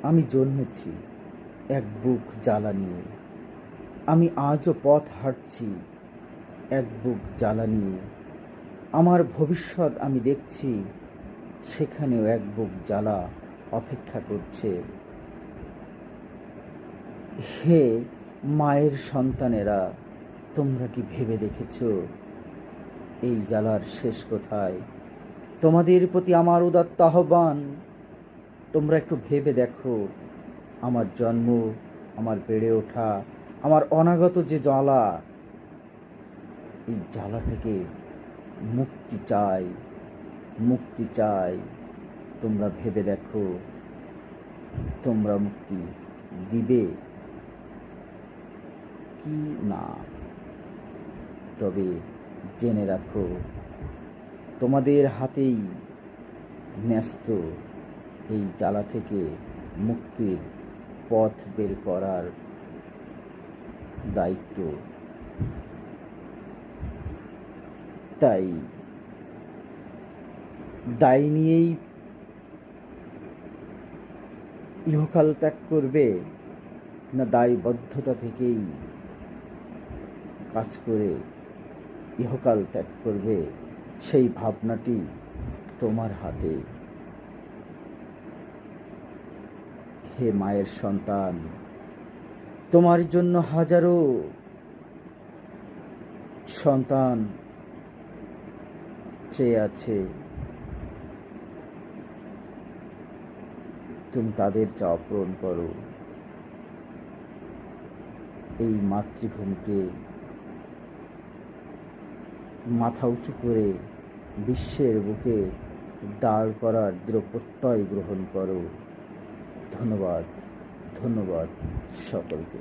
আমি জন্মেছি এক বুক জ্বালা নিয়ে, আমি আজও পথ হাঁটছি এক বুক জ্বালা নিয়ে। আমার ভবিষ্যৎ আমি দেখছি, সেখানেও এক বুক জ্বালা অপেক্ষা করছে। হে মায়ের সন্তানেরা, তোমরা কি ভেবে দেখেছ এই জ্বালার শেষ কোথায়? তোমাদের প্রতি আমার উদাত্ত আহ্বান, তোমরা একটু ভেবে দেখো, আমার জন্ম, আমার বেড়ে ওঠা, আমার অনাগত যে জ্বালা, এই জ্বালা থেকে মুক্তি চাই, মুক্তি চাই। তোমরা ভেবে দেখো, তোমরা মুক্তি দিবে কি না? তবে জেনে রাখো, তোমাদের হাতেই ন্যস্ত এই জ্বালা থেকে মুক্তির পথ বের করার দায়িত্ব। তাই দায় নিয়েই ইহকাল ত্যাগ করবে, না দায়বদ্ধতা থেকেই কাজ করে ইহকাল ত্যাগ করবে, সেই ভাবনাটি তোমার হাতে। হে মায়ের সন্তান, তোমার জন্য হাজারো সন্তান চেয়ে আছে, তুমি তাদের চাওয়া পূরণ করো। এই মাতৃভূমিকে মাথা উঁচু করে বিশ্বের বুকে দাঁড় করার দৃঢ় প্রত্যয় গ্রহণ করো। ধন্যবাদ, ধন্যবাদ সকলকে।